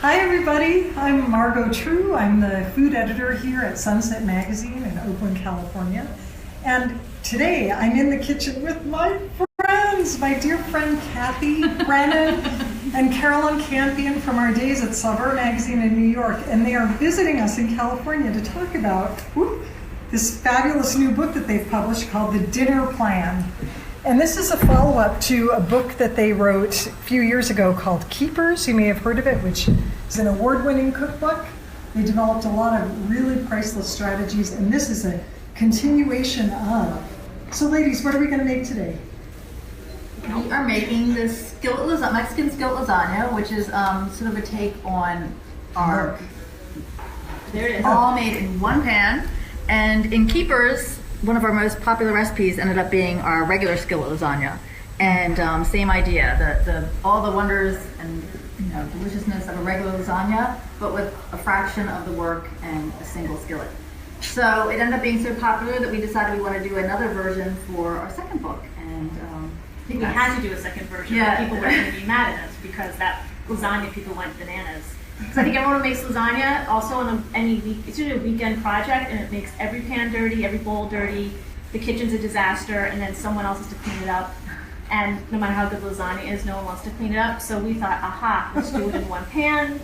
Hi everybody, I'm Margot True. I'm the food editor here at Sunset Magazine in Oakland, California. And today I'm in the kitchen with my friends, my dear friend Kathy, Brennan and Caroline Campion from our days at Suburb Magazine in New York. And they are visiting us in California to talk about this fabulous new book that they've published called The Dinner Plan. And this is a follow-up to a book that they wrote a few years ago called Keepers. You may have heard of it, which is an award-winning cookbook. They developed a lot of really priceless strategies, and this is a continuation of. So ladies, what are we going to make today? We are making this Mexican skillet lasagna, which is sort of a take on our, there it is, all made in one pan. And in Keepers, one of our most popular recipes ended up being our regular skillet lasagna, and same idea, all the wonders and deliciousness of a regular lasagna, but with a fraction of the work and a single skillet. So it ended up being so popular that we decided we want to do another version for our second book, and I think we had to do a second version. Yeah. People were going to be mad at us because that lasagna people went bananas. So I think everyone who makes lasagna also on any week, it's usually a weekend project, and it makes every pan dirty, every bowl dirty, the kitchen's a disaster, and then someone else has to clean it up. And no matter how good lasagna is, no one wants to clean it up. So we thought, aha, let's do it in one pan,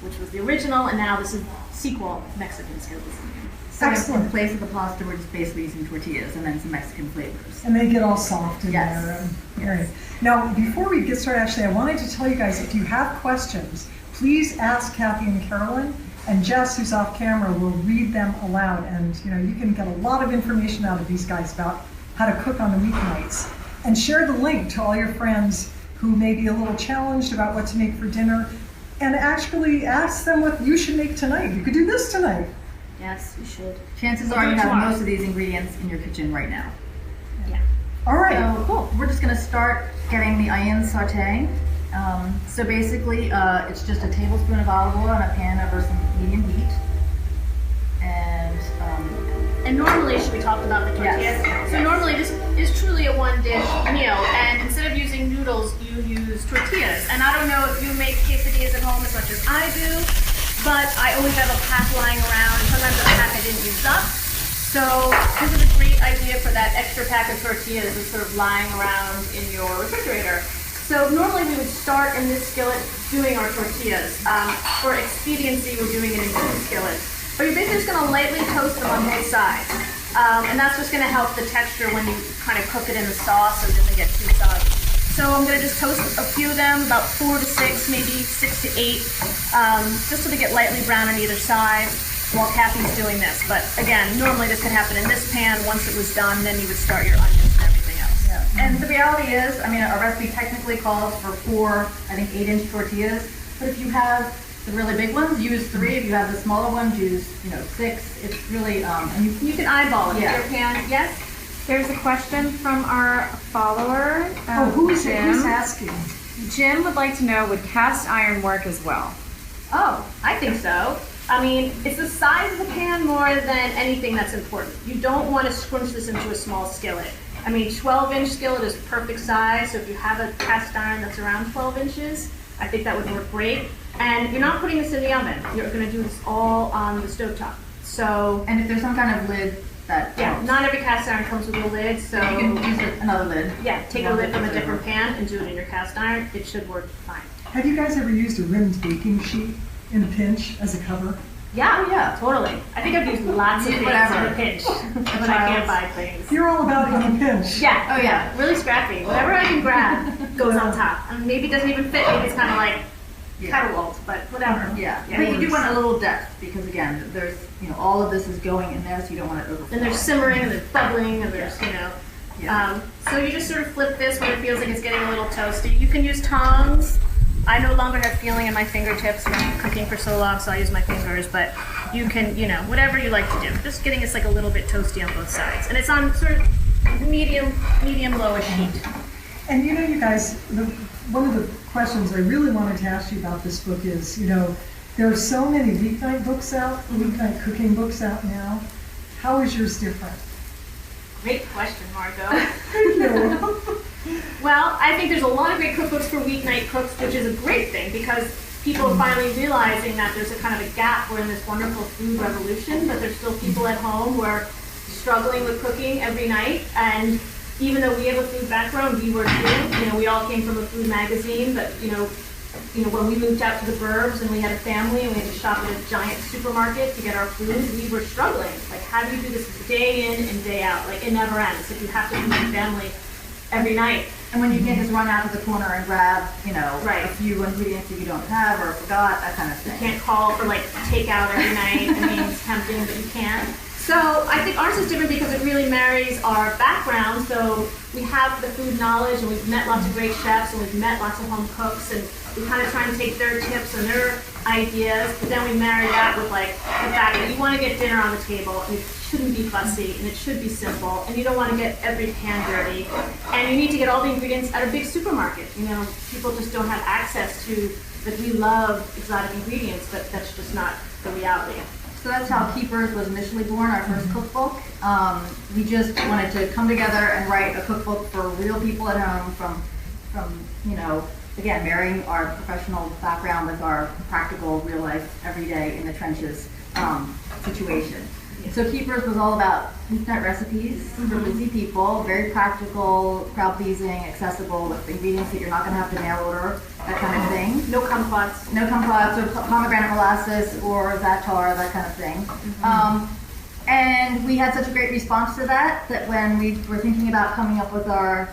which was the original, and now this is sequel, Mexican Skillet Lasagna. so Excellent. in place of the pasta, we're just basically using tortillas and then some Mexican flavors. And they get all soft in Yes. there. Right. Now, before we get started, actually, I wanted to tell you guys, if you have questions, please ask Kathy and Caroline, and Jess, who's off camera, will read them aloud. And you can get a lot of information out of these guys about how to cook on the weeknights. And share the link to all your friends who may be a little challenged about what to make for dinner, and actually ask them what you should make tonight. You could do this tonight. Yes, you should. Chances We'll are do you it have tomorrow. most of these ingredients in your kitchen right now. Yeah. All right. So cool. We're just going to start getting the onions sauteing. So basically, it's just a tablespoon of olive oil in a pan over some medium heat. And normally, should we talk about the tortillas? Yes. So normally this is truly a one-dish meal, and instead of using noodles, you use tortillas. And I don't know if you make quesadillas at home as much as I do, but I always have a pack lying around, and sometimes the pack I didn't use up. So this is a great idea for that extra pack of tortillas that's sort of lying around in your refrigerator. So normally we would start in this skillet doing our tortillas. For expediency, we're doing it in two skillets. But you're basically just going to lightly toast them on both sides. And that's just going to help the texture when you kind of cook it in the sauce so it doesn't get too soggy. So I'm going to just toast a few of them, about 4 to 6, maybe 6 to 8, just so they get lightly brown on either side while Kathy's doing this. But again, normally this could happen in this pan. Once it was done, then you would start your onions and everything else. Yeah. And the reality is, our recipe technically calls for 4, 8-inch tortillas. But if you have the really big ones, use 3. If you have the smaller ones, use 6. It's really and You can eyeball it. Yeah. Your pan, yes? There's a question from our follower. Who's Jim. asking? Jim would like to know, would cast iron work as well? Oh, I think so. It's the size of the pan more than anything that's important. You don't want to scrunch this into a small skillet. 12-inch skillet is perfect size, so if you have a cast iron that's around 12 inches, I think that would work great. And you're not putting this in the oven. You're going to do this all on the stovetop. So, and if there's some kind of lid that yeah, not every cast iron comes with a lid, so you can use another lid. yeah, take a lid from a different pan and do it in your cast iron. It should work fine. Have you guys ever used a rimmed baking sheet in a pinch as a cover? Yeah, Oh, yeah. totally. I think I've used lots of things Whatever. in a pinch when I can't buy things. You're all about it in a pinch. Yeah, Oh, yeah. really scrappy. Whatever I can grab goes on top. And maybe it doesn't even fit. Maybe it's kind of like caterwaults, but whatever. Yeah. Yeah. But you do want a little depth because again, there's all of this is going in there, so you don't want it overflow. And there's simmering and there's bubbling and there's Yeah. So you just sort of flip this when it feels like it's getting a little toasty. You can use tongs. I no longer have feeling in my fingertips from cooking for so long, so I use my fingers, but you can, whatever you like to do. Just getting it's like a little bit toasty on both sides. And it's on sort of medium lowish heat. And you guys, one of the questions I really wanted to ask you about this book is, there are so many weeknight books out, weeknight cooking books out now. How is yours different? Great question, Margot. Thank you. Well, I think there's a lot of great cookbooks for weeknight cooks, which is a great thing because people are finally realizing that there's a kind of a gap. We're in this wonderful food revolution, but there's still people at home who are struggling with cooking every night. And even though we have a food background, we were too. You know, we all came from a food magazine, but when we moved out to the burbs and we had a family and we had to shop at a giant supermarket to get our food, we were struggling. Like, how do you do this day in and day out? Like, it never ends. Like, you have to feed your family every night. And when you can't just run out to the corner and grab, Right. a few ingredients that you don't have or forgot, that kind of thing. You can't call for like takeout every night. I mean, it's tempting, but you can't. So I think ours is different because it really marries our background. So we have the food knowledge, and we've met lots of great chefs, and we've met lots of home cooks, and we kind of try and take their tips and their ideas, but then we marry that with like the fact that you want to get dinner on the table, and it shouldn't be fussy, and it should be simple, and you don't want to get every pan dirty, and you need to get all the ingredients at a big supermarket. People just don't have access to, like, we love exotic ingredients, but that's just not the reality. So that's how Keepers was initially born, our first cookbook. We just wanted to come together and write a cookbook for real people at home from again, marrying our professional background with our practical, real life, everyday in the trenches situation. So Keepers was all about weeknight recipes for busy people, very practical, crowd-pleasing, accessible, with ingredients that you're not going to have to mail order, that kind of thing. No kumquats. No kumquats or pomegranate molasses or za'atar, that kind of thing. And we had such a great response to that when we were thinking about coming up with our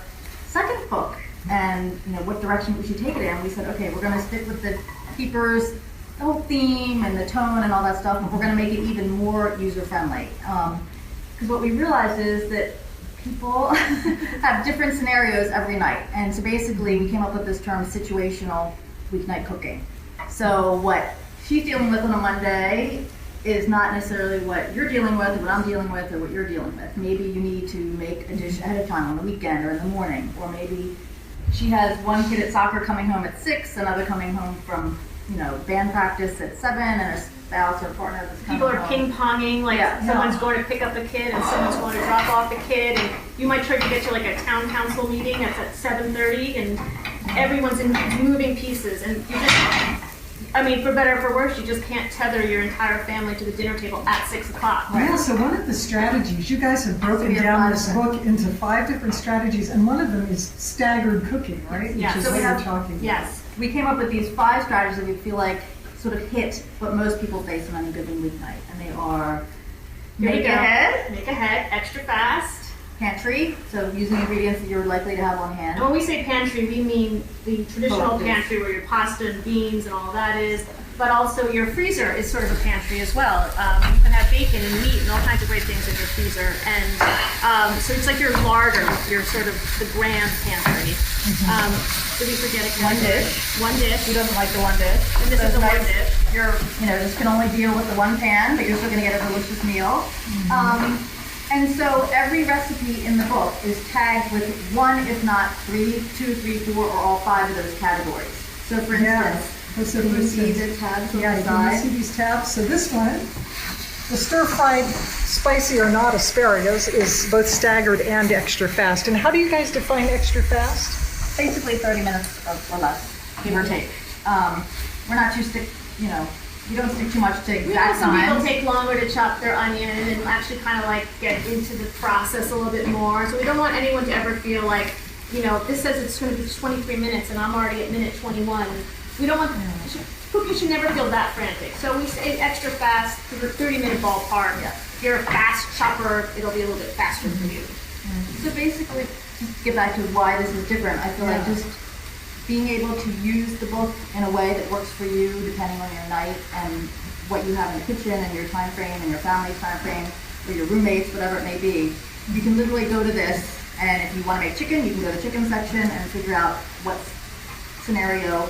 second book and what direction we should take it in, we said, okay, we're going to stick with the Keepers, the whole theme and the tone and all that stuff, but we're going to make it even more user-friendly. Because what we realized is that people have different scenarios every night. And so basically we came up with this term, situational weeknight cooking. So what she's dealing with on a Monday is not necessarily what you're dealing with, or what I'm dealing with, or what you're dealing with. Maybe you need to make a dish ahead of time on the weekend or in the morning, or maybe she has one kid at soccer coming home at 6, another coming home from band practice at 7, and a spouse or partner that's coming People are home. ping-ponging, like someone's going to pick up a kid and someone's going to drop off a kid, and you might try to get to like a town council meeting that's at 7:30, and everyone's in moving pieces, and you just, for better or for worse, you just can't tether your entire family to the dinner table at 6 o'clock. Yeah, so one of the strategies, you guys have broken down this book into 5 different strategies, and one of them is staggered cooking, right? Yeah, Which is so what we you're have, talking about. yes. We came up with these 5 strategies that we feel like sort of hit what most people face on any given weeknight. And they are make ahead, extra fast. pantry, so using ingredients that you're likely to have on hand. And when we say pantry, we mean the traditional Both, yes. pantry where your pasta and beans and all that is, but also your freezer is sort of a pantry as well. You can have bacon and meat and all kinds of great things in your freezer. And so it's like your larder, your sort of the grand pantry. Did we forget a category? One dish. Who doesn't like the one dish? And this So is the it's one nice. dish. This can only deal with the one pan, but you're still going to get a delicious meal. And so every recipe in the book is tagged with 1, if not 3, 2, 3, 4, or all 5 of those categories. So for instance, So you see the tabs on the you side. see these tabs. So this one, the stir-fried spicy or not asparagus, is both staggered and extra fast. And how do you guys define extra fast? Basically 30 minutes or less, give or take. We're not too you don't stick too much to We know exact some people times. take longer to chop their onion and actually kind of like get into the process a little bit more. So we don't want anyone to ever feel like, this says it's going to be 23 minutes and I'm already at minute 21. We don't want, cooking should never feel that frantic. So we say extra fast to the 30-minute ballpark. Yeah. If you're a fast chopper, it'll be a little bit faster for you. So basically, to get back to why this is different, I feel like just being able to use the book in a way that works for you, depending on your night and what you have in the kitchen and your time frame and your family's time frame, or your roommates, whatever it may be. You can literally go to this, and if you want to make chicken, you can go to the chicken section and figure out what scenario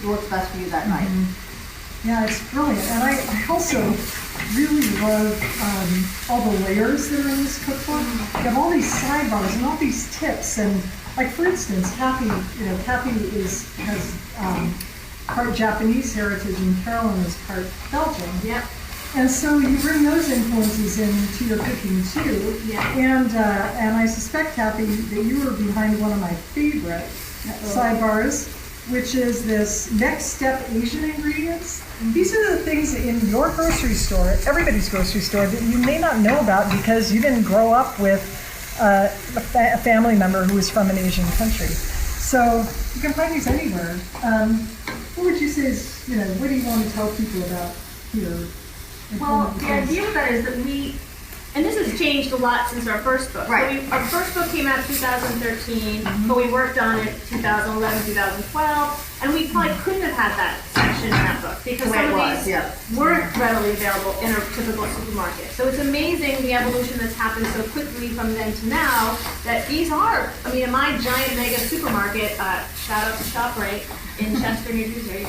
works best for you that night. Yeah, it's brilliant. And I also really love all the layers that are in this cookbook. You have all these sidebars and all these tips. And like, for instance, Kathy has part Japanese heritage and Caroline is part Belgian. Yep. And so you bring those influences into your cooking too. Yeah. And I suspect, Kathy, that you were behind one of my favorite sidebars, which is this Next Step Asian ingredients. These are the things in your grocery store, everybody's grocery store, that you may not know about because you didn't grow up with a family member who is from an Asian country. So you can find these anywhere. What would you say is, what do you want to tell people about here? Well, the idea with that is that and this has changed a lot since our first book. Right. So our first book came out in 2013, but we worked on it 2011, 2012, and we probably couldn't have had that section in that book because some of these weren't readily available in a typical supermarket. So it's amazing the evolution that's happened so quickly from then to now that these are, in my giant mega supermarket, shout out to ShopRite in Chester, New Jersey,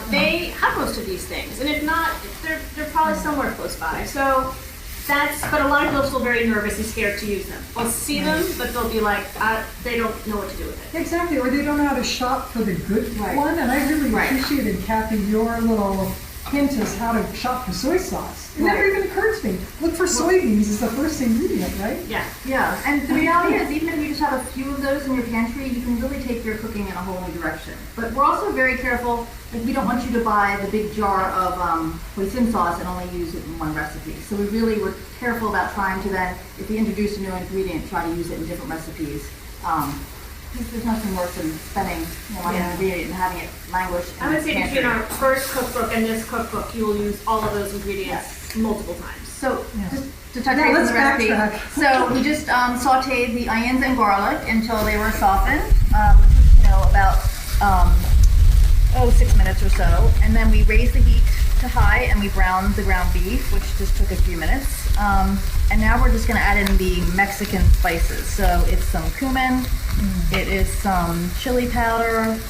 they have most of these things. And if not, they're probably somewhere close by. So but a lot of people are still very nervous and scared to use them. They'll see them, but they'll be like, they don't know what to do with it. Exactly, or they don't know how to shop for the good one. And I really appreciated, Kathy, your little hint as how to shop for soy sauce. It never even occurred to me. Look for soybeans as the first ingredient, right? Yeah. Yeah, and the reality is, even if you just have a few of those in your pantry, you can really take your cooking in a whole new direction. But we're also very careful. We don't want you to buy the big jar of hoisin sauce and only use it in one recipe. So we really were careful about trying to then, if we introduce a new ingredient, try to use it in different recipes. There's nothing worse than spending money on an ingredient and having it languish. I would say between our first cookbook and this cookbook, you will use all of those ingredients multiple times. So just to touch base on the recipe, so we just sauteed the onions and garlic until they were softened, about 6 minutes or so, and then we raised the heat to high and we browned the ground beef, which just took a few minutes. And now we're just going to add in the Mexican spices. So it's some cumin, it is some chili powder,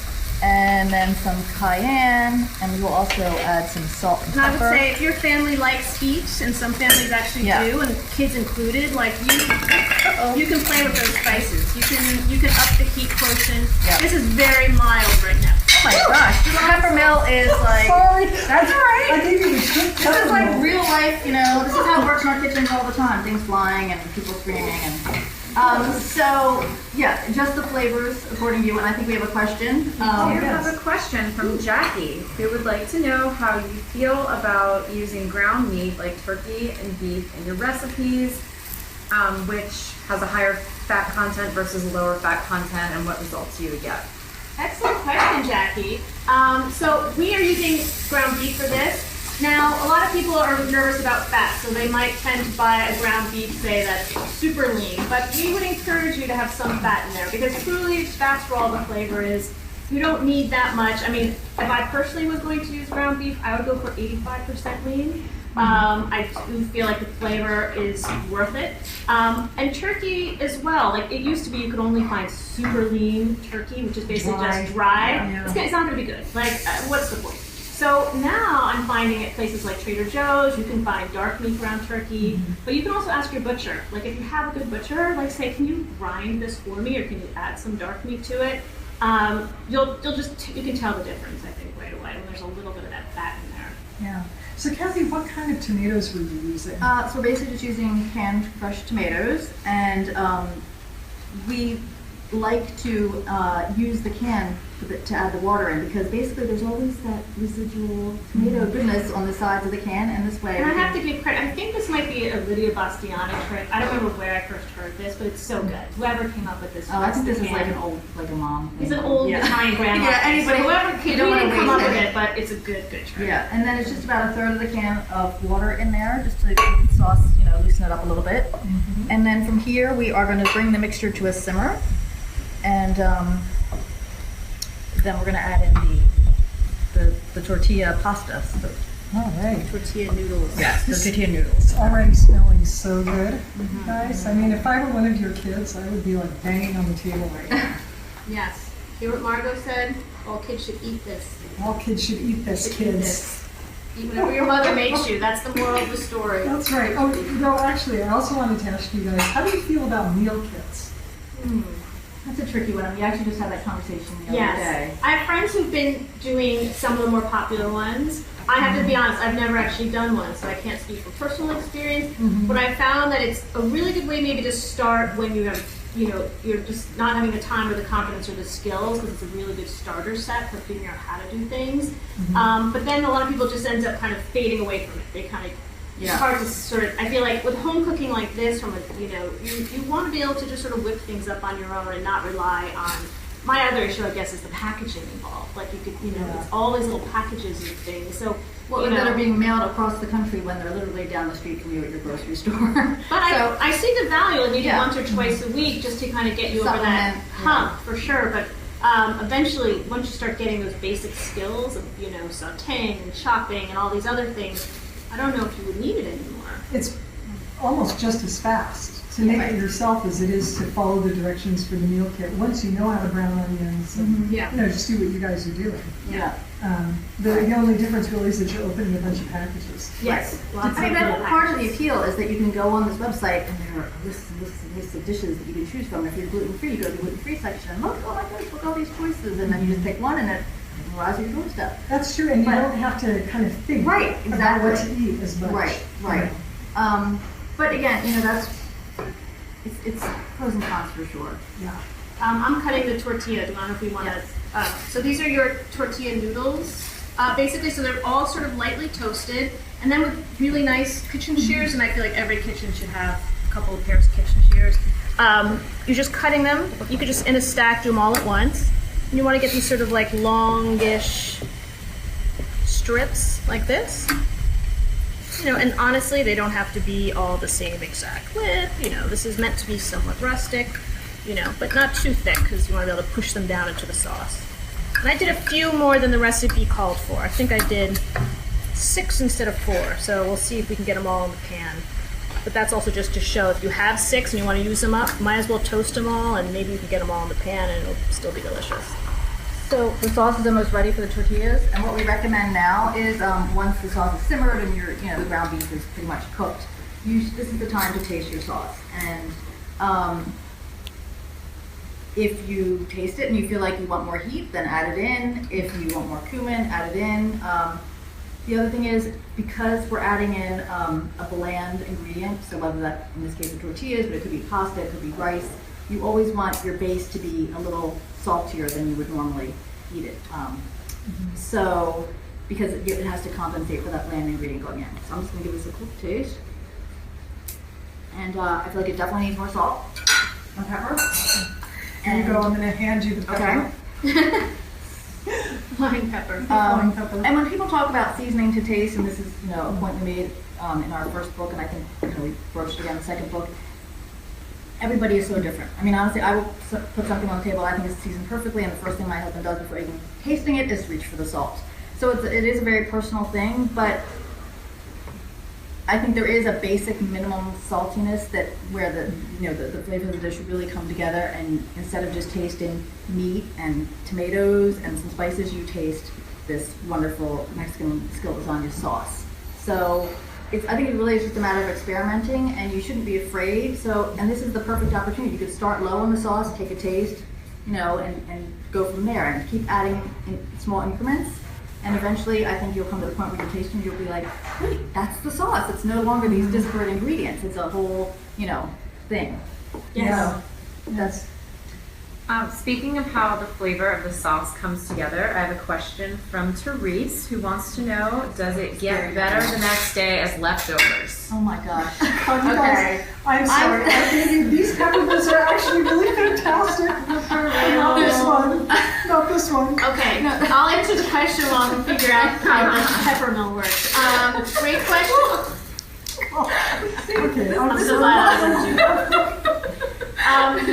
and then some cayenne, and we will also add some salt and pepper. And I would say if your family likes heat, and some families actually do, and kids included, you can play with those spices. You can up the heat quotient. This is very mild right now. Oh my gosh, peppermill is like, Sorry. that's all right. I gave you the shit. This is like real life, this is how it works in our kitchens all the time. Things flying and people screaming and just the flavors according to you, and I think we have a question. I have a question from Jackie, who would like to know how you feel about using ground meat like turkey and beef in your recipes, which has a higher fat content versus a lower fat content, and what results you would get. Excellent question, Jackie. So we are using ground beef for this. Now, a lot of people are nervous about fat, so they might tend to buy a ground beef, say, that's super lean. But we would encourage you to have some fat in there, because truly, that's where all the flavor is. You don't need that much. If I personally was going to use ground beef, I would go for 85% lean. I do feel like the flavor is worth it. And turkey as well. Like, it used to be you could only find super lean turkey, which is basically just dry. Yeah. It's not going to be good. What's the point? So now I'm finding at places like Trader Joe's, you can find dark meat ground turkey, but you can also ask your butcher. Like, if you have a good butcher, say, can you grind this for me, or can you add some dark meat to it? You can tell the difference, I think, right away when there's a little bit of that fat in there. Yeah. So Kathy, what kind of tomatoes were you using? So we're basically just using canned fresh tomatoes, and we like to use the can to add the water in, because basically there's always that residual tomato goodness on the sides of the can, and this way. And I have to give credit. I think this might be a Lydia Bastiani trick. I don't remember where I first heard this, but it's so good. Whoever came up with this. I think this is like a mom. It's an old Italian grandma. Anybody. So whoever you don't want to come up waste with it, but it's a good trick. Yeah, and then it's just about a third of the can of water in there, just to keep the sauce, loosen it up a little bit. And then from here, we are going to bring the mixture to a simmer, and then we're going to add in the tortilla pasta. So All right. tortilla noodles. Yes, the tortilla noodles. It's already smelling so good, guys. If I were one of your kids, I would be like banging on the table right now. Yes. Hear what Margot said? All kids should eat this. All kids should eat this, kids. Eat whatever your mother makes you. That's the moral of the story. That's right. Oh, actually, I also wanted to ask you guys, how do you feel about meal kits? That's a tricky one. We actually just had that conversation the other day. I have friends who've been doing some of the more popular ones. I have to be honest, I've never actually done one, so I can't speak from personal experience. But I found that it's a really good way maybe to start when you have you're just not having the time or the confidence or the skills, because it's a really good starter set for figuring out how to do things. But then a lot of people just end up kind of fading away from it. They kind of, it's hard to sort of, I feel like with home cooking like this, from a, you want to be able to just sort of whip things up on your own and not rely on, my other issue, I guess, is the packaging involved. Like you could, it's all these little packages and things. So, that are being mailed across the country when they're literally down the street from you at your grocery store. But I see the value in maybe once or twice a week just to kind of get you over that hump, for sure. But eventually, once you start getting those basic skills of, sauteing and chopping and all these other things, I don't know if you would need it anymore. It's almost just as fast to make it yourself as it is to follow the directions for the meal kit. Once you know how to brown onions, and, just do what you guys are doing. The only difference really is that you're opening a bunch of packages. Yes. I mean, that whole part of the appeal is that you can go on this website and there are lists and lists and lists of dishes that you can choose from. If you're gluten-free, you go to the gluten-free section and look, oh my gosh, look at all these choices. And then you just pick one and it arrives at your doorstep. That's true, and you don't have to kind of think about what to eat as much. Right. But again, it's pros and cons for sure. Yeah. I'm cutting the tortilla. Do you know if we want to? So these are your tortilla noodles. Basically, so they're all sort of lightly toasted, and then with really nice kitchen shears, and I feel like every kitchen should have a couple of pairs of kitchen shears. You're just cutting them. You could just in a stack do them all at once. And you want to get these sort of like longish strips like this. And honestly, they don't have to be all the same exact width. This is meant to be somewhat rustic, but not too thick, because you want to be able to push them down into the sauce. And I did a few more than the recipe called for. I think I did 6 instead of 4, so we'll see if we can get them all in the pan. But that's also just to show if you have 6 and you want to use them up, might as well toast them all, and maybe you can get them all in the pan and it'll still be delicious. So the sauce is almost ready for the tortillas, and what we recommend now is once the sauce is simmered and the ground beef is pretty much cooked, this is the time to taste your sauce. And if you taste it and you feel like you want more heat, then add it in. If you want more cumin, add it in. The other thing is, because we're adding in a bland ingredient, so whether that, in this case, the tortillas, but it could be pasta, it could be rice, you always want your base to be a little saltier than you would normally eat it. So, because it has to compensate for that bland ingredient going in. So I'm just going to give this a quick taste. And I feel like it definitely needs more salt and pepper. Here you go, I'm going to hand you the pepper. Okay. Flying pepper. And when people talk about seasoning to taste, and this is a point we made in our first book, and I think we broached again in the second book, everybody is so different. I mean, honestly, I will put something on the table I think is seasoned perfectly, and the first thing my husband does before even tasting it is reach for the salt. So it is a very personal thing, but I think there is a basic minimum saltiness that where the flavors of the dish really come together, and instead of just tasting meat and tomatoes and some spices, you taste this wonderful Mexican skillet lasagna sauce. So I think it really is just a matter of experimenting, and you shouldn't be afraid. So, and this is the perfect opportunity. You could start low on the sauce, take a taste, and go from there, and keep adding in small increments. And eventually, I think you'll come to the point where you're tasting, you'll be like, wait, that's the sauce. It's no longer these disparate ingredients. It's a whole, thing. Yes. That's. Speaking of how the flavor of the sauce comes together, I have a question from Therese, who wants to know, does it get better the next day as leftovers? Oh my gosh. Oh, you guys, I'm sorry. These peppermints are actually really fantastic. Not this one. Not this one. Okay, I'll answer the question while we figure out how the pepper mill works. Great question. Okay. I'm so glad I answered you.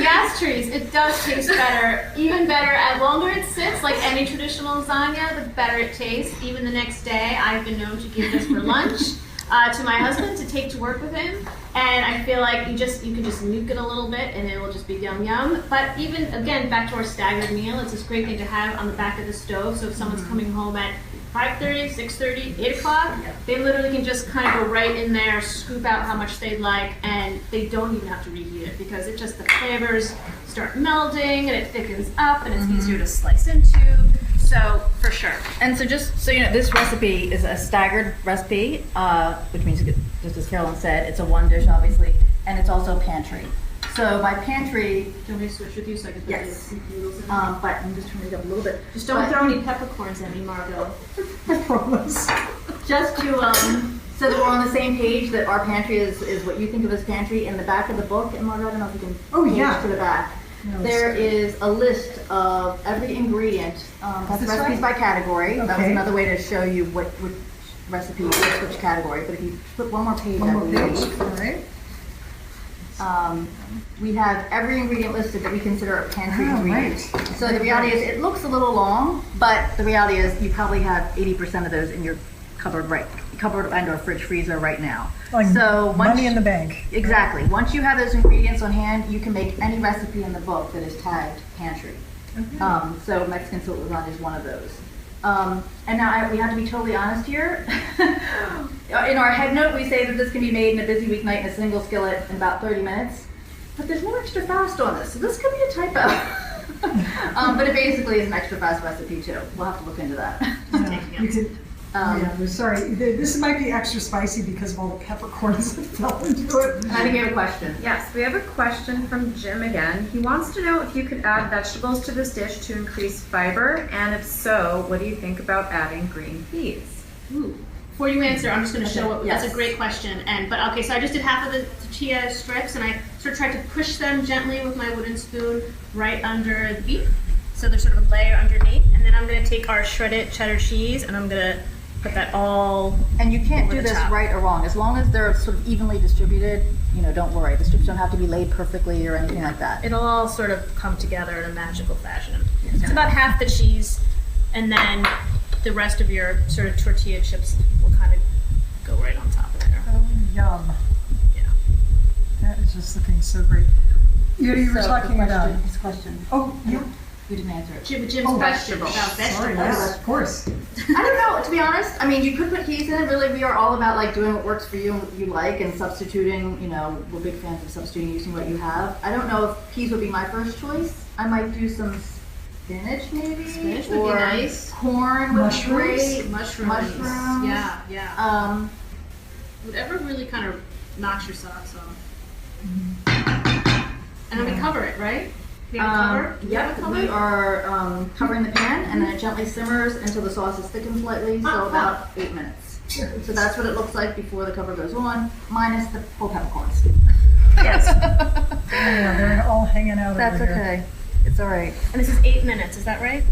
Yes, Therese, it does taste better. Even better, the longer it sits, like any traditional lasagna, the better it tastes. Even the next day, I've been known to give this for lunch to my husband to take to work with him. And I feel like you can just nuke it a little bit and it will just be yum yum. But even, again, back to our staggered meal, it's this great thing to have on the back of the stove. So if someone's coming home at 5:30, 6:30, 8 o'clock, they literally can just kind of go right in there, scoop out how much they'd like, and they don't even have to reheat it because it just, the flavors start melding and it thickens up and it's easier to slice into. So, for sure. And so just so you know, this recipe is a staggered recipe, which means, just as Caroline said, it's a one dish, obviously, and it's also pantry. So my pantry, Do you want me to switch with you so I can put yes, the noodles in? but I'm just turning it up a little bit. Just don't throw any peppercorns at me, Margot. I promise. Just to, so that we're on the same page, that our pantry is what you think of as pantry. In the back of the book, and Margaret, I don't know if you can page to the back. No, There is a list of every ingredient. That's this recipes by category. That was Okay. another way to show you which recipe fits which category. But if you flip one more page, One I more believe, page. All right. we have every ingredient listed that we consider a pantry Oh, ingredient. right. So the reality is, it looks a little long, but the reality is, you probably have 80% of those in your cupboard and or fridge freezer right now. Like So once money in the bank. Exactly. Once you have those ingredients on hand, you can make any recipe in the book that is tagged pantry. So Mexican Skillet Lasagna is one of those. And now we have to be totally honest here. In our head note, we say that this can be made in a busy weeknight in a single skillet in about 30 minutes. But there's no extra fast on this, so this could be a typo. But it basically is an extra fast recipe too. We'll have to look into that. Yeah, we did. Yeah, we're sorry. This might be extra spicy because of all the peppercorns that fell into it. I think you have a question. Yes, we have a question from Jim again. He wants to know if you could add vegetables to this dish to increase fiber, and if so, what do you think about adding green peas? Ooh. Before you answer, I'm just going to show what. Yes. That's a great question. But okay, so I just did half of the tortilla strips, and I sort of tried to push them gently with my wooden spoon right under the beef, so there's sort of a layer underneath. And then I'm going to take our shredded cheddar cheese, and I'm going to put that all. And you can't over do the this top. right or wrong. As long as they're sort of evenly distributed, don't worry. The strips don't have to be laid perfectly or anything like that. It'll all sort of come together in a magical fashion. It's about half the cheese, and then the rest of your sort of tortilla chips will kind of go right on top of there. Oh, yum. Yeah. That is just looking so great. You were So, talking about. his question. Oh, you. You didn't answer it. Jim's Oh, question vegetables. about Sorry, vegetables. yes, of course. I don't know, to be honest. I mean, you could put peas in it. Really, we are all about like doing what works for you and what you like, and substituting. We're big fans of substituting, using what you have. I don't know if peas would be my first choice. I might do some spinach, maybe. Spinach would or be nice. Corn would be Mushrooms? great. Mushrooms. Mushrooms. Yeah. Whatever really kind of knocks your socks off. And then we cover it, right? We have a cover? Do we have a Yep, cover? we are covering the pan, and then it gently simmers until the sauce is thickened slightly, so about 8 minutes. So that's what it looks like before the cover goes on, minus the whole peppercorns. Yes. Yeah, they're all hanging out That's over here. okay. It's all right. And this is 8 minutes, is that right?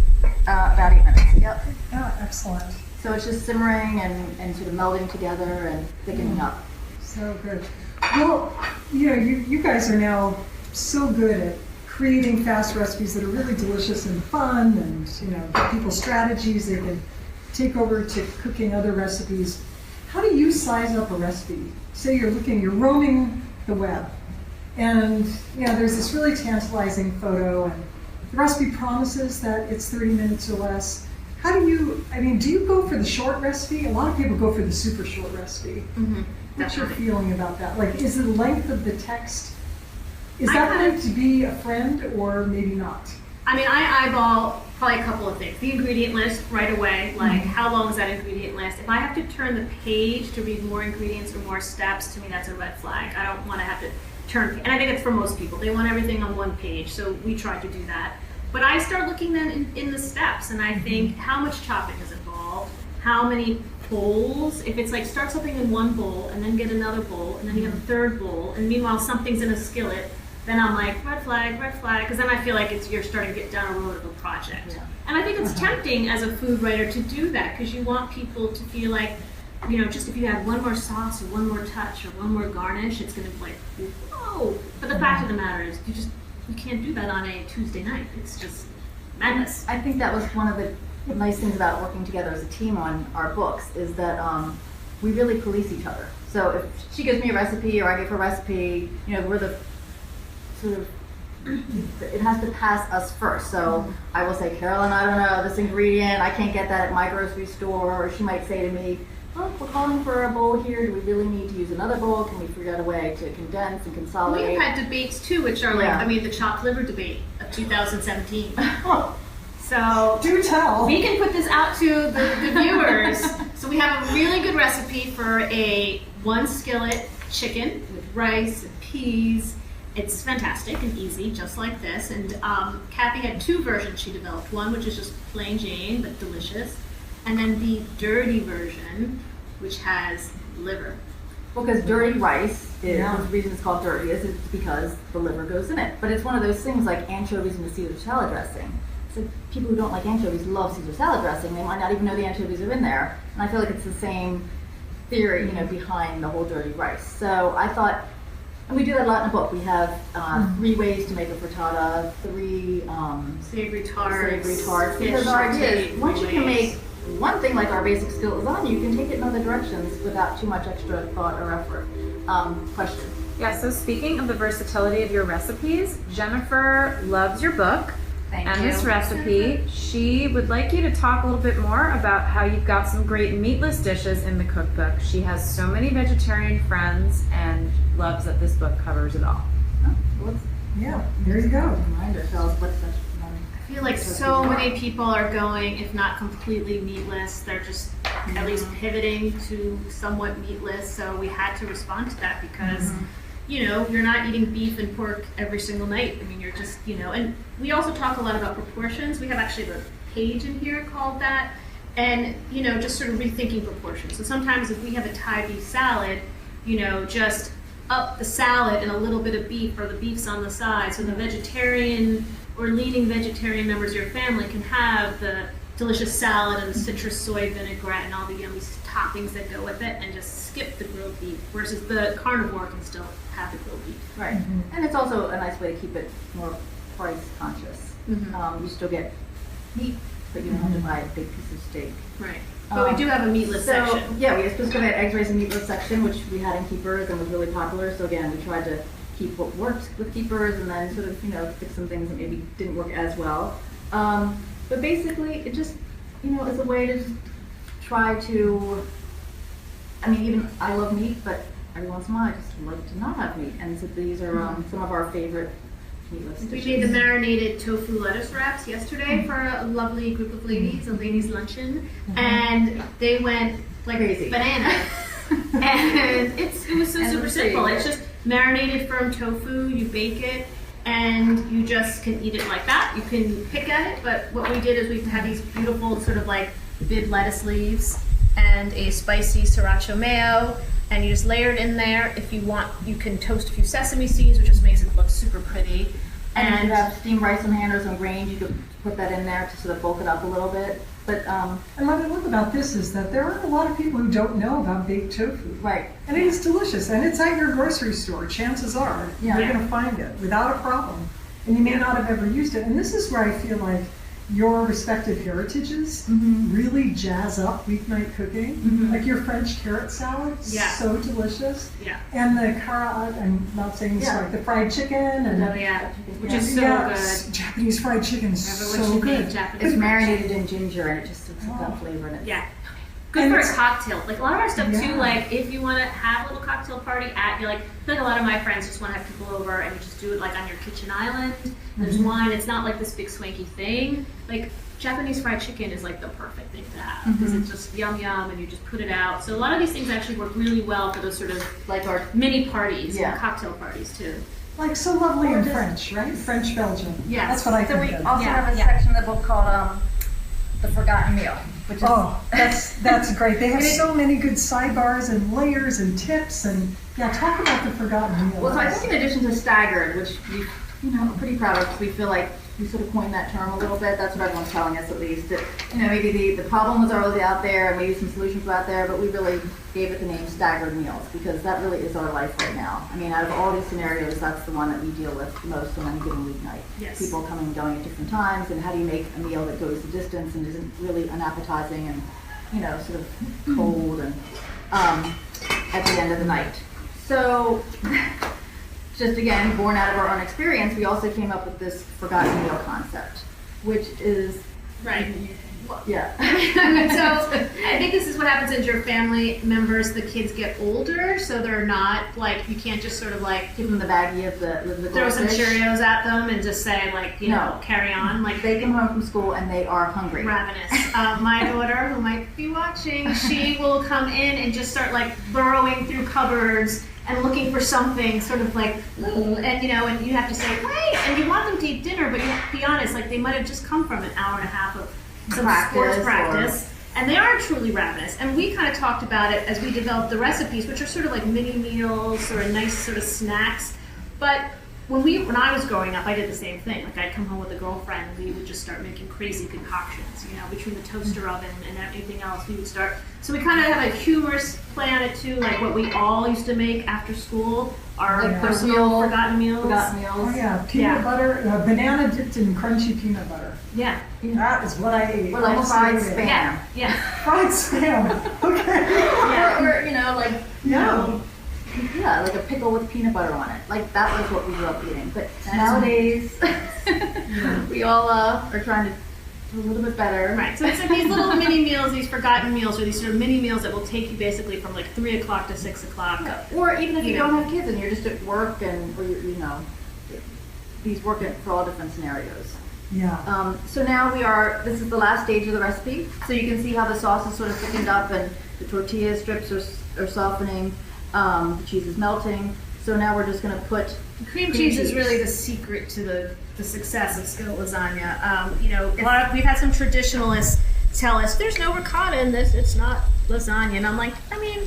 About 8 minutes. Yep. Oh, excellent. So it's just simmering and sort of melding together and thickening up. So good. Well, you guys are now so good at creating fast recipes that are really delicious and fun, and give people strategies they can take over to cooking other recipes. How do you size up a recipe? Say you're roaming the web, and there's this really tantalizing photo, and the recipe promises that it's 30 minutes or less. How do you go for the short recipe? A lot of people go for the super short recipe. Mm-hmm. What's your feeling about that? Like, is the length of the text, is that meant to be a friend or maybe not? I mean, I eyeball probably a couple of things. The ingredient list right away, like how long is that ingredient list? If I have to turn the page to read more ingredients or more steps, to me that's a red flag. I don't want to have to turn, and I think it's for most people. They want everything on one page, so we try to do that. But I start looking then in the steps, and I think how much chopping is involved, how many bowls. If it's like start something in one bowl and then get another bowl and then you have a third bowl, and meanwhile something's in a skillet, then I'm like red flag, because then I feel like you're starting to get down a road of a project. Yeah. And I think it's tempting as a food writer to do that because you want people to feel like, just if you add one more sauce or one more touch or one more garnish, it's going to be like, whoa. But the fact of the matter is, you can't do that on a Tuesday night. It's just madness. I think that was one of the nice things about working together as a team on our books is that we really police each other. So if she gives me a recipe or I give her a recipe, we're the sort of, it has to pass us first. So I will say, Carolyn, I don't know this ingredient, I can't get that at my grocery store. Or she might say to me, oh, we're calling for a bowl here. Do we really need to use another bowl? Can we figure out a way to condense and consolidate? We've had debates too, which are the chopped liver debate of 2017. So do tell. We can put this out to the viewers. So we have a really good recipe for a 1 skillet chicken with rice and peas It's fantastic and easy, just like this. And Kathy had 2 versions she developed. One which is just plain Jane, but delicious. And then the dirty version, which has liver. Well, because dirty rice is, the reason it's called dirty is it's because the liver goes in it. But it's one of those things like anchovies in the Caesar salad dressing. So people who don't like anchovies love Caesar salad dressing. They might not even know the anchovies are in there. And I feel like it's the same theory, behind the whole dirty rice. So I thought, and we do that a lot in the book. We have 3 ways to make a frittata, 3 Savory tarts. Because our idea is once you can make one thing like our basic skillet lasagna, you can take it in other directions without too much extra thought or effort. Question. Yeah, so speaking of the versatility of your recipes, Jennifer loves your book and this recipe. She would like you to talk a little bit more about how you've got some great meatless dishes in the cookbook. She has so many vegetarian friends and loves that this book covers it all. Yeah, there you go. Remind ourselves what's such I feel like so many people are going, if not completely meatless, they're just at least pivoting to somewhat meatless. So we had to respond to that because, you're not eating beef and pork every single night. I mean, you're just, and we also talk a lot about proportions. We have actually a page in here called that. And, just sort of rethinking proportions. So sometimes if we have a Thai beef salad, just up the salad and a little bit of beef, or the beef's on the side. So the vegetarian or leading vegetarian members of your family can have the delicious salad and the citrus soy vinaigrette and all the yummy toppings that go with it, and just skip the grilled beef, versus the carnivore can still have the grilled beef. Right. And it's also a nice way to keep it more price conscious. You still get meat, but you don't have to buy a big piece of steak. Right. But we do have a meatless section. Yeah, we specifically had eggs, rice, and meatless section, which we had in Keepers and was really popular. So again, we tried to keep what worked with Keepers and then sort of, fix some things that maybe didn't work as well. But basically, it just, is a way to just try to, even I love meat, but every once in a while I just like to not have meat. And so these are some of our favorite meatless dishes. We made the marinated tofu lettuce wraps yesterday for a lovely group of ladies, a ladies' luncheon, and they went like crazy bananas. And it was so super simple. It's just marinated firm tofu, you bake it, and you just can eat it like that. You can pick at it, but what we did is we had these beautiful sort of like bib lettuce leaves and a spicy sriracha mayo, and you just layer it in there. If you want, you can toast a few sesame seeds, which just makes it look super pretty. And if you have steamed rice and hand or some grains, you could put that in there to sort of bulk it up a little bit. But and what I love about this is that there are a lot of people who don't know about baked tofu. Right. And it is delicious, and it's at your grocery store. Chances are you're going to find it without a problem, and you may not have ever used it. And this is where I feel like your respective heritages really jazz up weeknight cooking. Like your French carrot salad, so delicious. Yeah. And the I'm not saying this like the fried chicken and which is so good. Japanese fried chicken is so good. It's marinated in ginger and it just soaks up that flavor in it. Yeah. Good for a cocktail. Like a lot of our stuff too, like if you want to have a little cocktail party I feel like a lot of my friends just want to have people over and you just do it like on your kitchen island. There's wine. It's not like this big swanky thing. Like Japanese fried chicken is like the perfect thing to have because it's just yum yum and you just put it out. So a lot of these things actually work really well for those sort of like our mini parties and cocktail parties too. Like so lovely in French, right? French Belgian. Yeah. That's what I think. So we also have a section in the book called The Forgotten Meal. Which is, that's great. They have so many good sidebars and layers and tips and talk about the forgotten meal. Well, so I think in addition to staggered, which we are pretty proud of, because we feel like we sort of coined that term a little bit. That's what everyone's telling us, at least. That maybe the problem was already out there, and maybe some solutions were out there, but we really gave it the name staggered meals because that really is our life right now. Out of all these scenarios, that's the one that we deal with most on any given weeknight. Yes. People coming and going at different times, and how do you make a meal that goes the distance and isn't really unappetizing and sort of cold and at the end of the night. So. Just again, born out of our own experience, we also came up with this forgotten meal concept, which is Yeah. So I think this is what happens as your family members, the kids get older, so they're not like, you can't just sort of like Give them the baggie of the throw some goldfish. Cheerios at them and just say like, you know, carry on. Like They come home from school and they are hungry. ravenous. My daughter, who might be watching, she will come in and just start like burrowing through cupboards and looking for something, sort of like, and you know, and you have to say, wait, and you want them to eat dinner, but you have to be honest, like they might have just come from an hour and a half of some sports practice, and they are truly ravenous. And we kind of talked about it as we developed the recipes, which are sort of like mini meals or nice sort of snacks. But when I was growing up, I did the same thing. Like I'd come home with a girlfriend, and we would just start making crazy concoctions, you know, between the toaster oven and everything else. We would start. So we kind of have a humorous play on it too, like what we all used to make after school, our Like personal forgotten meals. Oh yeah, peanut butter, banana dipped in crunchy peanut butter. Yeah. That is what I ate. Or like almost fried every day. spam. Yeah. Fried spam. Okay. Or you know, like Yeah. yeah, like a pickle with peanut butter on it. Like that was what we grew up eating. But nowadays, we all are trying to do a little bit better. Right. So it's like these little mini meals, these forgotten meals, or these sort of mini meals that will take you basically from like 3 o'clock to 6 o'clock. Or even if you You know. don't have kids and you're just at work and or you know, these work for all different scenarios. Yeah. So now this is the last stage of the recipe. So you can see how the sauce is sort of thickened up and the tortilla strips are softening, the cheese is melting. So now we're just gonna put Cream cheese is really the secret to the success of skillet lasagna. You know, we've had some traditionalists tell us there's no ricotta in this, it's not lasagna, and I'm like, I mean,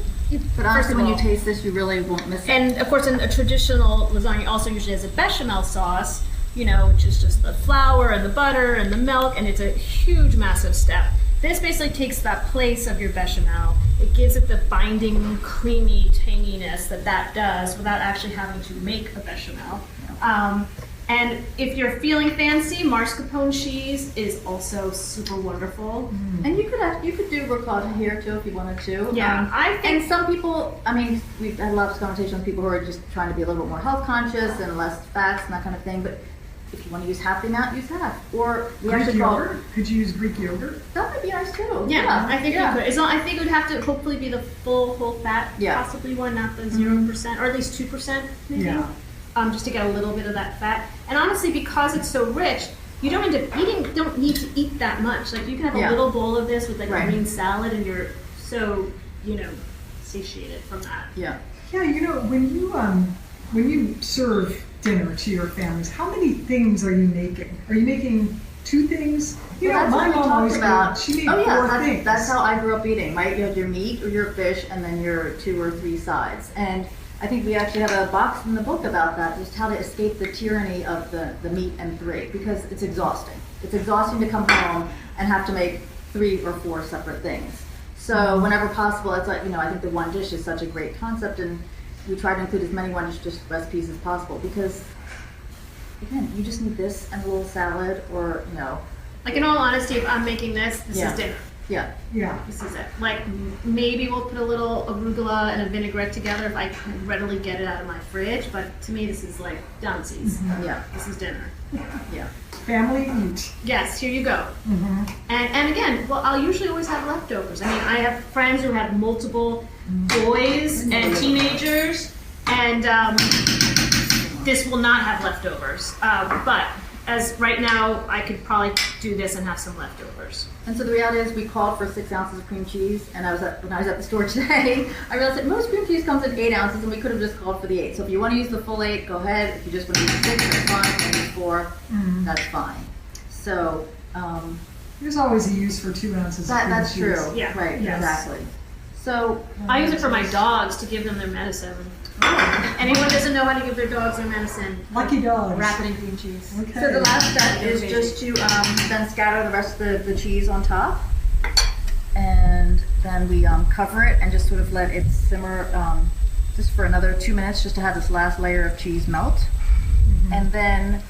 But honestly, when you taste this, you really won't miss it. and of course, in a traditional lasagna also usually has a bechamel sauce, you know, which is just the flour and the butter and the milk, and it's a huge, massive step. This basically takes that place of your bechamel. It gives it the binding, creamy tanginess that does without actually having to make a bechamel. And if you're feeling fancy, mascarpone cheese is also super wonderful. And you could do ricotta here too if you wanted to. Yeah, I think And some people, I mean, we've had lots of conversations with people who are just trying to be a little bit more health conscious and less fats and that kind of thing. But if you want to use half the amount, use half. Or we Greek actually call yogurt? Could you use Greek yogurt? that might be ours too. Yeah, I think yeah. you could. It's not, I think it would have to hopefully be the full whole fat, Yeah. possibly one, not the 0%, or at least 2% maybe. Yeah. Just to get a little bit of that fat. And honestly, because it's so rich, you don't don't need to eat that much. Like you can have a Yeah. little bowl of this with like Right. a green salad, and you're so, you know, satiated from that. Yeah. Yeah, you know, when you serve dinner to your families, how many things are you making? Are you making 2 things? You Well, know, my that's what we mom always talked about. She made Oh 4 yeah, things. that's how I grew up eating, right? You had your meat or your fish and then your 2 or 3 sides. And I think we actually have a box in the book about that, just how to escape the tyranny of the meat and 3, because it's exhausting. It's exhausting to come home and have to make 3 or 4 separate things. So whenever possible, it's like, you know, I think the one dish is such a great concept, and we try to include as many one dish recipes as possible, because again, you just need this and a little salad, or, you know. Like in all honesty, if I'm making this Yeah. is dinner. Yeah. Yeah. This is it. Like maybe we'll put a little arugula and a vinaigrette together if I can readily get it out of my fridge. But to me, this is like downsies. Yeah. This is dinner. Yeah. Family eat. Yes, here you go. Mm-hmm. And again, well, I'll usually always have leftovers. I mean, I have friends who have multiple boys and teenagers, and this will not have leftovers. But as right now, I could probably do this and have some leftovers. And so the reality is we called for 6 ounces of cream cheese, and when I was at the store today, I realized that most cream cheese comes in 8 ounces, and we could have just called for the 8. So if you want to use the full 8, go ahead. If you just want to use 6, that's fine. If you want to use 4, that's fine. So There's always a use for 2 ounces of cream that's cheese. true. Yeah. Right, Yes. exactly. So I use it for my dogs to give them their medicine. Anyone doesn't know how to give their dogs their medicine? Lucky dogs. Wrap it in cream cheese. Okay. So the last step is just to then scatter the rest of the cheese on top, and then we cover it and just sort of let it simmer just for another 2 minutes, just to have this last layer of cheese melt. And then,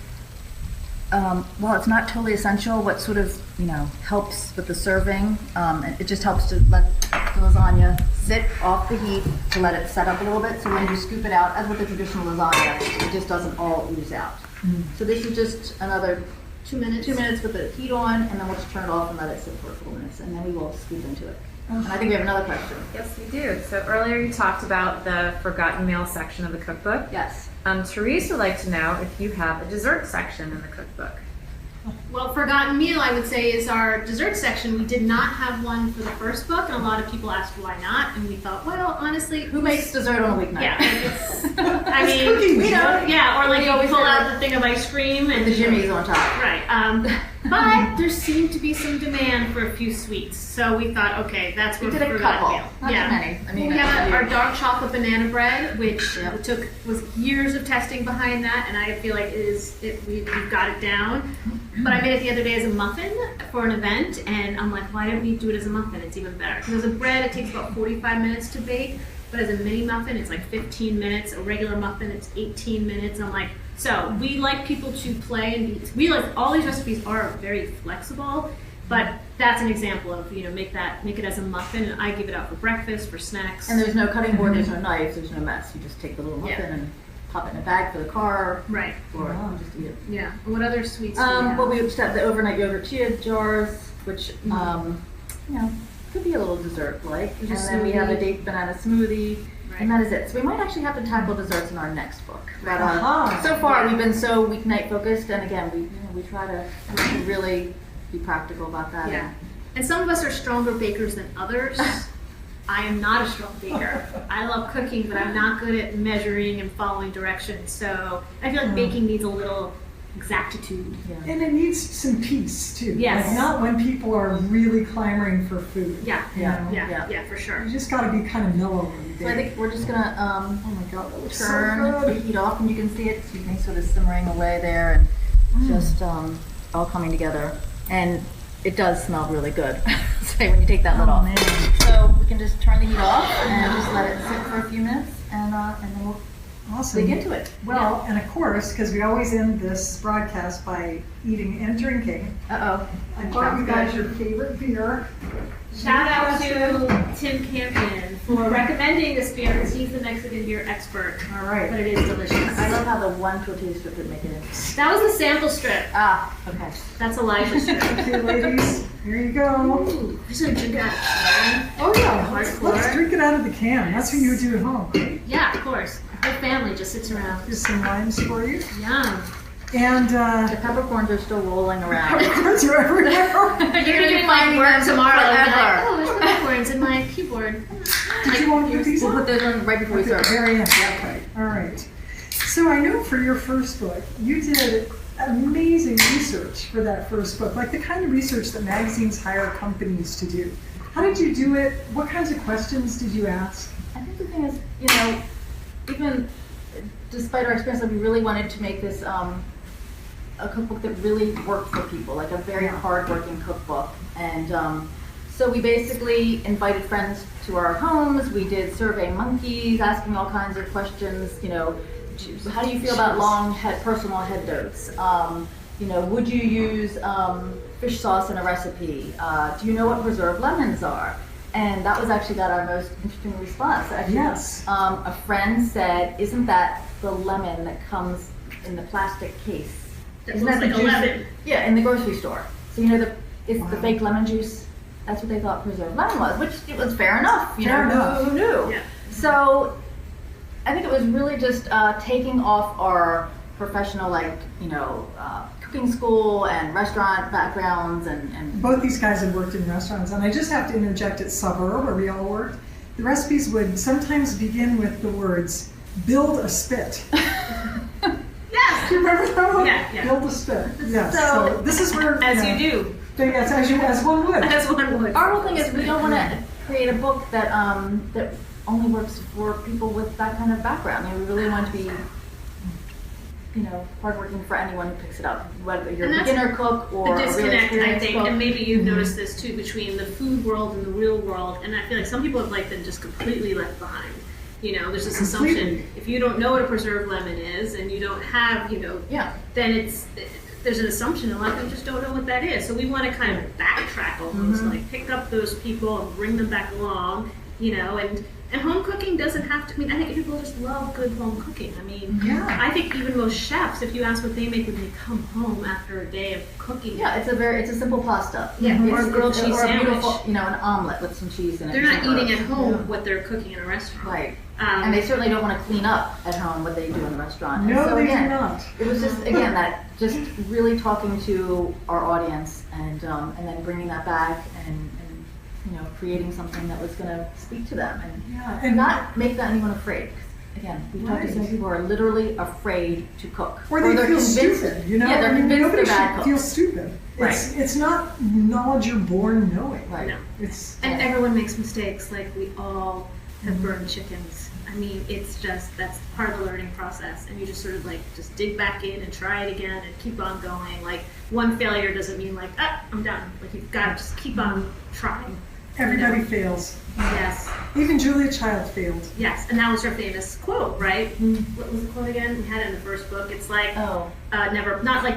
while it's not totally essential, what sort of helps with the serving, it just helps to let the lasagna sit off the heat to let it set up a little bit. So when you scoop it out, as with the traditional lasagna, it just doesn't all ooze out. So this is just another 2 minutes. 2 minutes with the heat on, and then we'll just turn it off and let it sit for a couple minutes, and then we will scoop into it. And I think we have another question. Yes, we do. So earlier you talked about the forgotten meal section of the cookbook. Yes. Therese would like to know if you have a dessert section in the cookbook. Well, forgotten meal, I would say, is our dessert section. We did not have one for the first book, and a lot of people asked why not. And we thought, well, honestly, Who makes dessert on a weeknight? Yeah, it's, I mean, cooking, you know, right? yeah, or like We you always pull have out the thing of ice cream and The jimmies on top. Right. But there seemed to be some demand for a few sweets, so we thought, okay, that's We what did a forgotten couple, meal. not Yeah. too many. I mean, We have it's our dark chocolate banana bread, which Yep. was years of testing behind that, and I feel like we've got it down. But I made it the other day as a muffin for an event, and I'm like, why didn't we do it as a muffin? It's even better. Because as a bread, it takes about 45 minutes to bake, but as a mini muffin, it's like 15 minutes. A regular muffin, it's 18 minutes. I'm like, so we like people to play and be. We like all these recipes are very flexible, but that's an example of make it as a muffin, and I give it out for breakfast, for snacks. And there's no cutting board, there's no knives, there's no mess. You just take the little muffin Yeah. and pop it in a bag for the car, Right. or just eat it. Yeah. And what other sweets do we have? Well, we just have the overnight yogurt chia jars, which could be a little dessert-like. And Just then we have a smoothie. date banana smoothie, Right. and that is it. So we might actually have to tackle desserts in our next book. But Aha. so far, we've been so weeknight focused, and again, we try to really be practical about that. Yeah. And some of us are stronger bakers than others. I am not a strong baker. I love cooking, but I'm not good at measuring and following directions. So I feel like baking needs a little exactitude. Yeah. And it needs some peace too. Yes. Like not when people are really clamoring for food. Yeah. Yeah. Yeah, for sure. You just got to be kind of mellow when you So I bake. think we're just gonna Oh my God, that looks so turn the good. heat off, and you can see it, excuse me, sort of simmering away there, and just all coming together. And it does smell really good. So when you take that lid Oh off. man. So we can just turn the heat off and just let it sit for a few minutes, and then we'll Awesome. dig into it. Well, and of course, because we always end this broadcast by eating and drinking, Uh-oh. I brought you guys your favorite beer. Shout out to Tim Campion for recommending this beer because he's the Mexican beer expert. All But right. it is delicious. I love how the one tortilla strip would make it in. That was the sample strip. Ah, okay. That's a live strip. Okay, ladies, here you go. Ooh, just gonna drink it out of the can. Oh yeah, let's Hardcore. drink it out of the can. That's what you would do at home, right? Yeah, of course. The family just sits around. Here's some limes for you. Yum. And The peppercorns are still rolling around. cards are everywhere. You're gonna be finding finding work them tomorrow. And be like, forever. oh, there's peppercorns in my keyboard. Did you want to put these We'll on? put those on right before we At the start. very end. Okay. All right. So I know for your first book, you did amazing research for that first book, like the kind of research that magazines hire companies to do. How did you do it? What kinds of questions did you ask? I think the thing is, even despite our experience, that we really wanted to make this a cookbook that really worked for people, like a very hard-working cookbook. And so we basically invited friends to our homes. We did Survey Monkeys, asking all kinds of questions. How do you feel about long personal head notes? Would you use fish sauce in a recipe? Do you know what preserved lemons are? And that was actually got our most interesting response. Actually, Yes. a friend said, "Isn't that the lemon that comes in the plastic case? That Isn't looks that the like a juice? lemon. Yeah, in the grocery store. So it's the fake lemon juice. That's what they thought preserved lemon was, which it was fair enough. Fair enough. Who knew? Yeah. So I think it was really just taking off our professional, cooking school and restaurant backgrounds and Both these guys had worked in restaurants, and I just have to interject at Suburb, where we all worked. The recipes would sometimes begin with the words, build a spit. Yes. Do you remember that one? Yeah. Build a spit. Yes. So- So this is where As you do. Yes, as one would. As one would. our whole thing is we don't want to create a book that that only works for people with that kind of background. We really want to be, hardworking for anyone who picks it up, whether you're And a that's beginner cook or The a real disconnect, I experienced think, cook. and maybe you've noticed this too, between the food world and the real world, and I feel like some people have been just completely left behind. There's this assumption, Completely. if you don't know what a preserved lemon is, and you don't have, Yeah. then there's an assumption, a lot of people just don't know what that is. So we want to kind of backtrack almost, like pick up those people and bring them back along, and And home cooking doesn't have to, I mean, I think people just love good home cooking. I mean, Yeah. I think even most chefs, if you ask what they make when they come home after a day of cooking, Yeah, it's a simple pasta. Yeah, It's- or a grilled cheese or a sandwich. beautiful, an omelet with some cheese in it. they're not some eating herbs. at home what they're cooking in a restaurant. Right. And they certainly don't want to clean up at home what they do in the restaurant. And No, so they do again, not. It was just that just really talking to our audience and then bringing that back and creating something that was going to speak to them Yeah, and not make anyone afraid. Again, we talked to some Right. people who are literally afraid to cook. Or they they're feel convinced- stupid, Yeah, they're I mean, convinced nobody they're bad should cooks. feel stupid. It's not knowledge you're born knowing. Right. No. It's And everyone makes mistakes, like we all have burned chickens. I mean, that's part of the learning process. And you just sort of just dig back in and try it again and keep on going. Like, one failure doesn't mean I'm done. Like, you've got to just keep on trying. everybody fails. Yes, Even Julia Child failed. yes. And that was her famous quote, right? What was the quote again? We had it in the first book. It's like,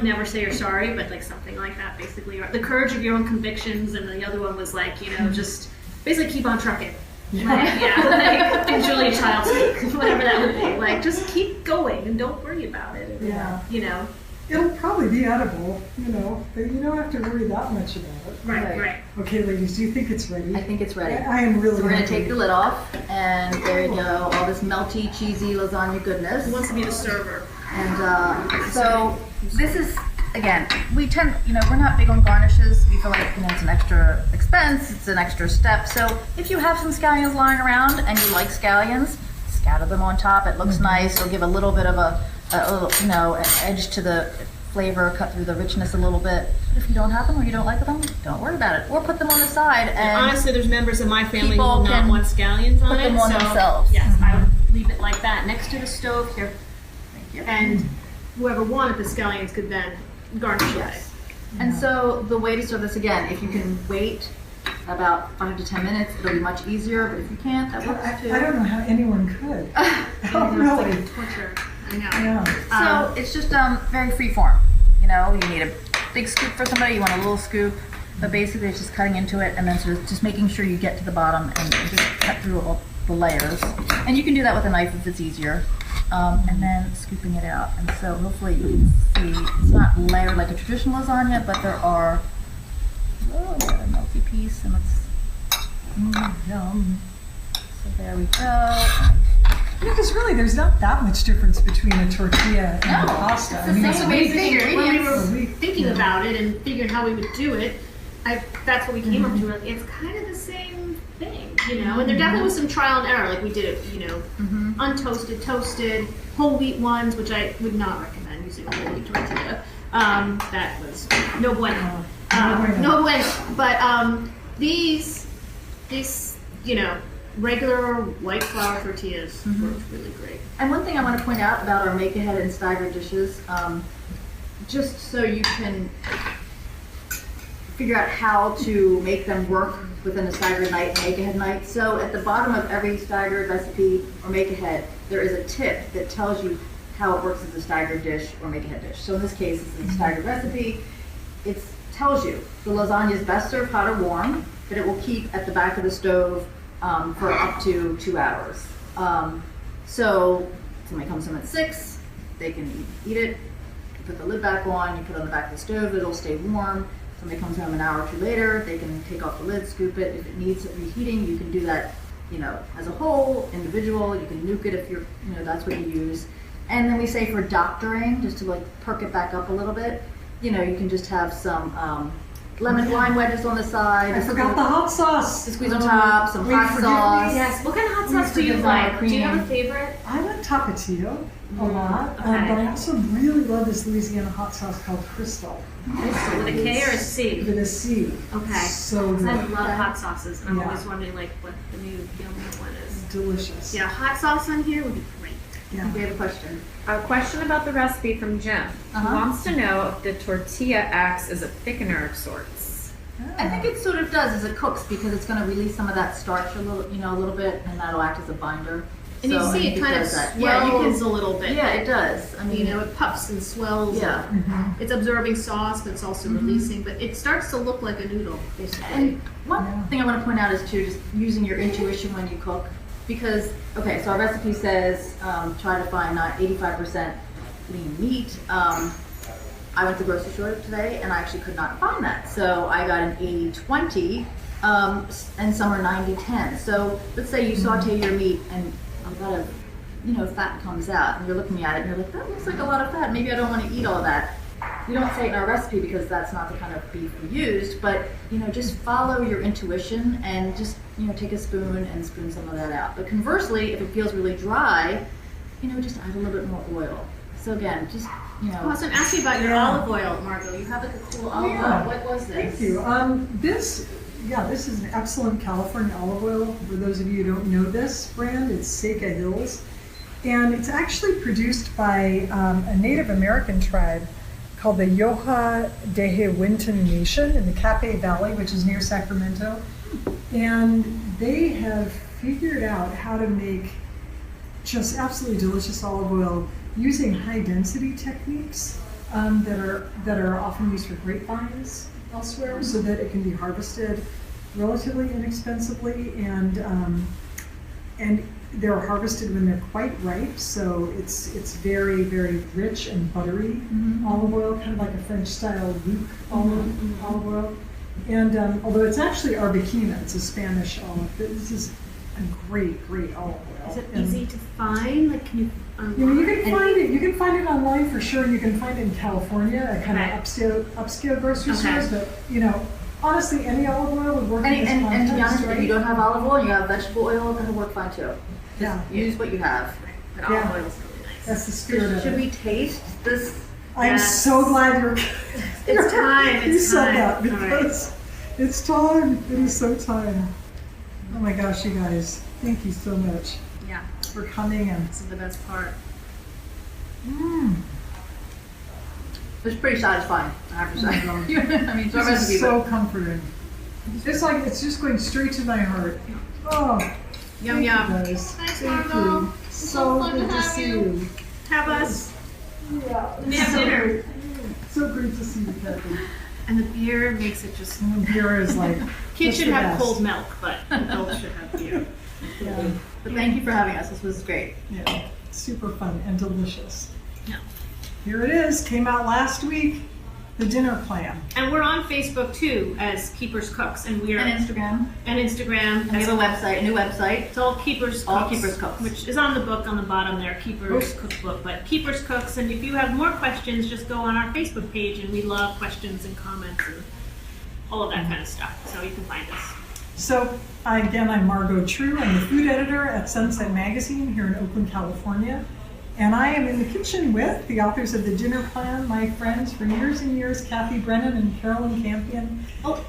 never say you're sorry, but like something like that, basically. The courage of your own convictions, and the other one was like, just basically keep on trucking. Like Julia Child speak, whatever that would be. Like, just keep going and don't worry about it. And, Yeah. It'll probably be edible, but you don't have to worry that much about it. Right. Okay, ladies, do you think it's ready? I think it's ready. I am really So we're going to hungry. take the lid off, and there you go, all this melty, cheesy lasagna goodness. Who wants to be the server? And so this is, again, we tend, we're not big on garnishes. We feel like, it's an extra expense, it's an extra step. So if you have some scallions lying around and you like scallions, scatter them on top. It looks nice. It'll give a little bit of a little, an edge to the flavor, cut through the richness a little bit. But if you don't have them or you don't like them, don't worry about it. Or put them on the side. And honestly, there's members of my family who people will not can want scallions on put it. them on so themselves. Yes, I would leave it like that next to the stove here. Thank you. And whoever wanted the scallions could then garnish it. Yes. And so the way to serve this, again, if you can wait about 5 to 10 minutes, it'll be much easier. But if you can't, that works too. I don't know how anyone could. Oh, really? Torture. I know. Yeah. So it's just very free form. You need a big scoop for somebody, you want a little scoop, but basically it's just cutting into it and then sort of just making sure you get to the bottom and just cut through all the layers. And you can do that with a knife if it's easier. And then scooping it out. And so hopefully you can see it's not layered like a traditional lasagna, but there are a melty piece and it's Yum. so there we go. Because really, there's not that much difference between a tortilla and No, a pasta. it's the same So basic basically, when we were ingredients. thinking about it and figuring how we would do it, that's what we came up to. Like, it's kind of the same thing, And there definitely was some trial and error. Like, we did it, untoasted, toasted, whole wheat ones, which I would not recommend using a whole wheat tortilla. That was no bueno. No bueno. But these, regular white flour tortillas were really great. And one thing I want to point out about our make-ahead and staggered dishes, just so you can figure out how to make them work within a staggered night and make-ahead night. So at the bottom of every staggered recipe or make-ahead, there is a tip that tells you how it works as a staggered dish or make-ahead dish. So in this case, it's a staggered recipe. It tells you the lasagna is best served hot or warm, but it will keep at the back of the stove for up to 2 hours. So somebody comes home at 6, they can eat it, you put the lid back on, you put it on the back of the stove, it'll stay warm. Somebody comes home an hour or two later, they can take off the lid, scoop it. If it needs reheating, you can do that, as a whole, individual. You can nuke it if you're, that's what you use. And then we say for doctoring, just to perk it back up a little bit, you can just have some lemon lime wedges on the side. I forgot the hot sauce. To squeeze on top, some Wait, hot forgive sauce. me. Yes. What kind of hot We sauce do you forget like? the Do you have a cream. favorite? I like Tapatio a lot, Okay. but I also really love this Louisiana hot sauce called Crystal. With a K or a C? With a C. Okay. So I good. love hot sauces, and I'm Yeah. always wondering what the new one is. Delicious. Yeah, hot sauce on here would be great. Yeah. We have a question. A question about the recipe from Jim. He wants to know if the tortilla acts as a thickener of sorts. I think it sort of does as it cooks because it's going to release some of that starch a little bit, and that'll act as a binder. And So you I see think it kind of does that. swells a little bit. Yeah, it does. I mean, It puffs and swells. yeah. It's absorbing sauce, but it's also releasing. But it starts to look like a noodle, basically. And one Yeah. thing I want to point out is too, just using your intuition when you cook. because, okay, so our recipe says try to find not 85% lean meat. I went to the grocery store today and I actually could not find that. So I got an 80-20 and some are 90-10. So let's say you saute your meat and a lot of fat comes out and you're looking at it and you're like, that looks like a lot of fat. Maybe I don't want to eat all of that. We don't say it in our recipe because that's not the kind of beef we used, but just follow your intuition and just take a spoon and spoon some of that out. But conversely, if it feels really dry, just add a little bit more oil. So again, just Awesome. Ask me about your olive oil, Margot. You have like a cool olive oil. What was this? Thank you. This is an excellent California olive oil. For those of you who don't know this brand, it's Seca Hills. And it's actually produced by a Native American tribe called the Yoha Dehewinton Nation in the Capay Valley, which is near Sacramento. And they have figured out how to make just absolutely delicious olive oil using high density techniques that are often used for grapevines elsewhere, so that it can be harvested relatively inexpensively, and they're harvested when they're quite ripe, so it's very, very rich and buttery olive oil, kind of like a French style Luc olive oil. And although it's actually arbequina, it's a Spanish olive, this is a great olive oil. Is it easy to find? Like, can you? You can find it. You can find it online for sure. You can find it in California, at kind of upscale grocery stores. But honestly, any olive oil would work. And to be honest, if you don't have olive oil, you have vegetable oil, that'll work fine too. Use what you have. But olive oil is really nice. That's the spirit of it. Should we taste this? I'm so glad you're. It's time. You said that because it's time. It is so time. Oh my gosh, you guys! Thank you so much. Yeah. For coming and. This is the best part. It's pretty satisfying, I have to say. I mean, This is so comforting. It's like it's just going straight to my heart. Oh, Yum thank yum. you guys. Thanks, Thank Margot. you. So fun good to to have see you. you. Have us. Yeah. We have dinner. So great to see you, Kathy. And the beer makes it just. And beer is like. Kids just should the have best. cold milk, but adults should have beer. Yeah. But thank you for having us. This was great. Yeah. Super fun and delicious. Yeah. Here it is. Came out last week. The dinner plan. And we're on Facebook too as Keepers Cooks, and we're And Instagram. and Instagram. And we have a website, a new website. It's all Keepers Cooks. All Keepers Cooks. Which is on the book on the bottom there, Keepers Cookbook. But Keepers Cooks, and if you have more questions, just go on our Facebook page, and we love questions and comments and all of that kind of stuff. So you can find us. So, I'm Margot True. I'm the food editor at Sunset Magazine here in Oakland, California. And I am in the kitchen with the authors of the dinner plan, my friends for years and years, Brennan and Caroline Campion. Oh,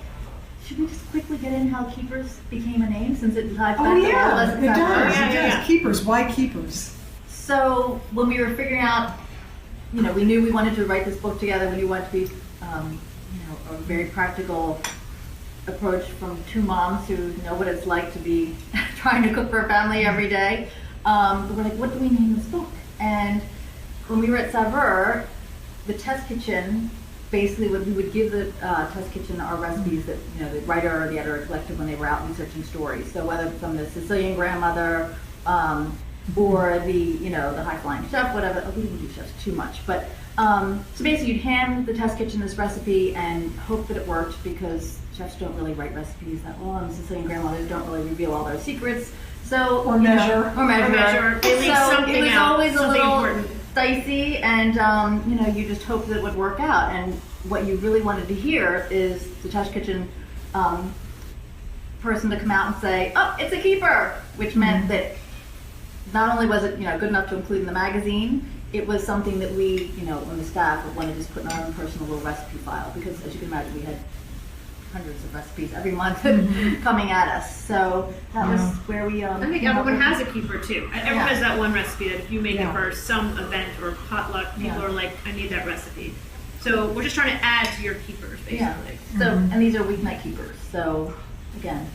should we just quickly get in how Keepers became a name, since it ties back Oh to all of yeah, us? it does. Yeah, It yeah, does. yeah. Keepers. Why keepers? So when we were figuring out, we knew we wanted to write this book together. We knew we wanted to be, a very practical approach from two moms who know what it's like to be trying to cook for a family every day. But we're like, what do we name this book? And when we were at Saveur, the test kitchen, basically we would give the test kitchen our recipes that the writer or the editor collected when they were out researching stories. So whether from the Sicilian grandmother or the high flying chef, whatever. Oh, we didn't do chefs too much, but so basically you'd hand the test kitchen this recipe and hope that it worked, because chefs don't really write recipes that well, and Sicilian grandmothers don't really reveal all their secrets. So Or measure. Or measure. They leave So something it was out, always a something little important. dicey, and you just hoped that it would work out. And what you really wanted to hear is the test kitchen person to come out and say, "Oh, it's a keeper," which meant that not only was it good enough to include in the magazine, it was something that we on the staff would want to just put in our own personal little recipe file, because as you can imagine, we had hundreds of recipes every month coming at us. So that was where we. I think everyone has a keeper too. Everyone has that one recipe that if you make Yeah. it for some event or potluck, people Yeah. are like, I need that recipe. So we're just trying to add to your keepers, basically. Yeah. So and these are weeknight keepers. So again,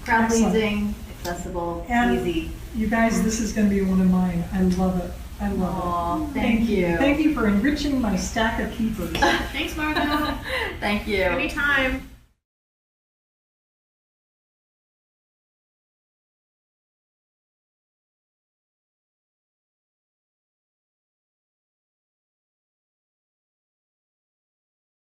crowd Excellent. pleasing, accessible, And easy. you guys, this is going to be one of mine. I love it. I love Aw, it. thank you. Thank you for enriching my stack of keepers. Thanks, Margot. Thank you. Anytime.